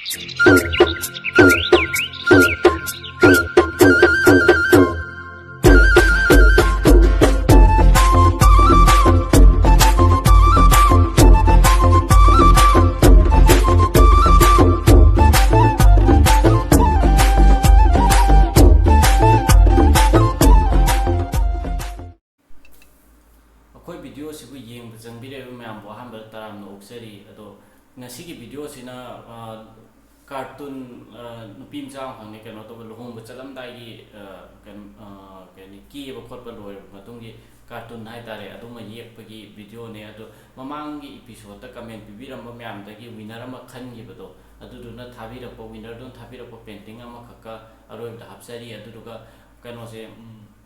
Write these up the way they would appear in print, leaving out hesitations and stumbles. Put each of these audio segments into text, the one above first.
video sibu yeng jangbire myam bo ham taram no okseri ado ngasigi video sina cartoon nupim jang hangne keno to Luhongba Chatlamdai gi keni ki ba khot ba loi matung gi cartoon hai tare adu ma yek pagi video ne ado mamang gi episode ta comment bibiram ba myam da gi winner ama khan gi bado adu du na thabi ra po winner don thabi ra po painting ama khaka aroi da hapsari adu du ga keno se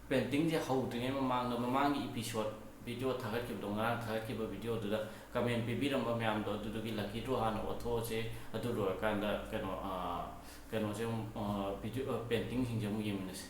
painting je hau de mamang gi episode video thagakib donga thagakib video du da comment bibiram ba myam do du gi lucky draw han otho che adu ro kanda keno se video painting sing je mu yeminase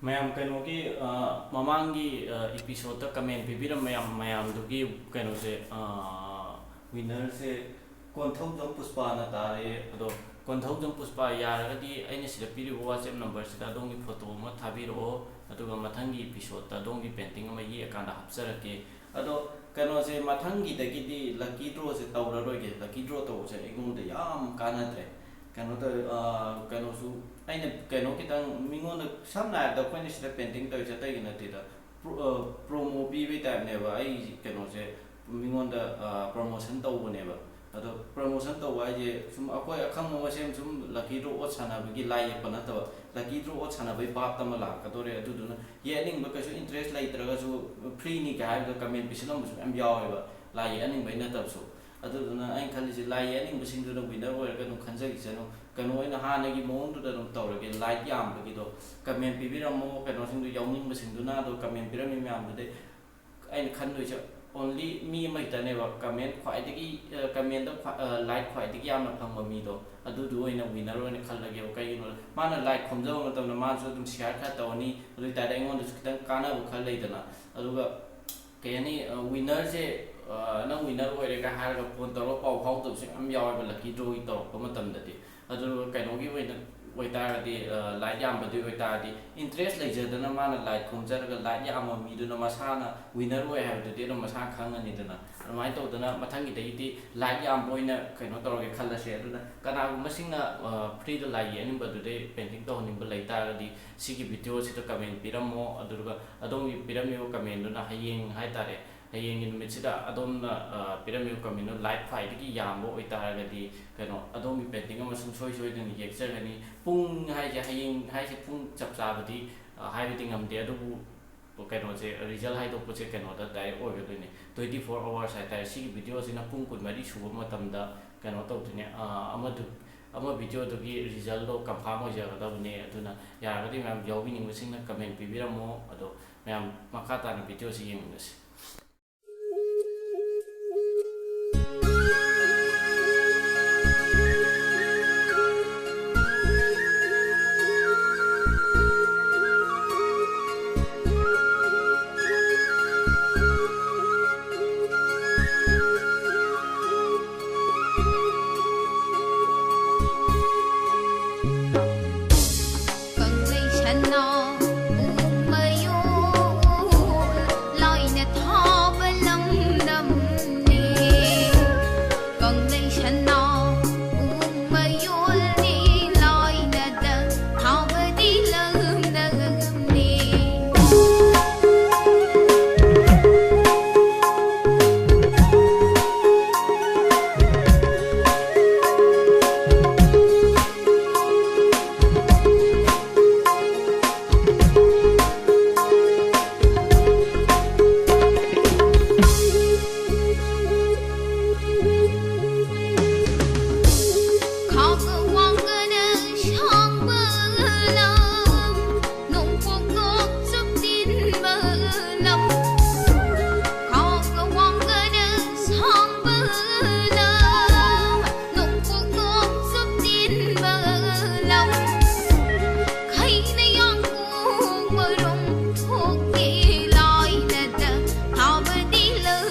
mayam keno ki mamangi episode ta comment bibiram mayam dugi keno se winner se konthau jong puspa na tare ado konthau jong puspa yaragadi aina sida piri WhatsApp number sida dongi photo ma thabiro aduga mathangi episode ta dongi painting ma ye akanda hapsarake ado keno se mathangi dagi di lucky draw se tawra roge lucky draw to se engum de yam kanadre kano to kano su aina kano kitang mingon samna da kwen sida painting to jata gina tida promo bi bi time neba ai kano se mingon da promotion to neba ado promotion to wa je sum akoi akhang mo sem sum lucky draw ot sana bi lai pana to lucky draw ot sana bai bap tam la ka to re adu duna ye ning ba ka su interest lai tra ga su free ni ga ga comment bisinam su am yaw ba lai aning bai na tab su aduna ain khali ji lai aning bising du winner oir ka nu khanja gi chano kano ina ha na gi mong du da dum tawra ge like yam ba gi do comment bibiram mo kano sing du yawning bising du na do comment biram mi yam de ain khan du cha only mi mai ta ne ba comment khwai de gi comment da like khwai de gi yam na phang ba mi do adu du ina winner oir khal la ge ka gi no ma na like khom jaw na ta na ma so dum share kha ta ni ru ta da ngon du kitang kana bu khal lai da na adu ga ke ni winner je nang winner oire ka har ga phone to pau phau tu sing am yaw ba lucky draw to ko matam da ti adu kai no gi oi ta ga di like yam ba di oi ta di interest lai je da na ma na like khom jar ga like yam ma mi du na ma sa na winner oi ha de no ma sa khang ani da na mai to da na mathang gi dei ti like yam boi na kai no to ge khal la se adu na kana gu masing na free da like ani ba du de painting to ni ba lai ta ga di si gi video si to comment piram mo adu ga adong gi piram yo comment du na hayeng hai ta re hayeng in mitsida adom na pyramid kamino light fight ki yambo oita ga di kano adom painting ama sum soi soi den yek ser gani pung hai ja hayeng hai se pung chap cha ba di hai biting am de adu bu kano je result hai do pu che kano da dai o ga ne 24 hours hai ta si video sina pung kun mari su ma tam da kano to ne ama video do gi result do confirm ho ja ga da ne aduna ya ga di mam yaw bi ning sing na comment pi bi ra mo ado mam makata na video si yeng ngas Hãy subscribe cho kênh Ghiền Mì Gõ để không bỏ lỡ Đi lỡ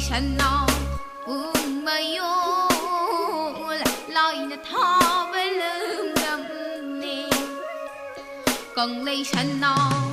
CHANU buông mây ô loi là thọ với lưng đầm nè còn lấy CHANU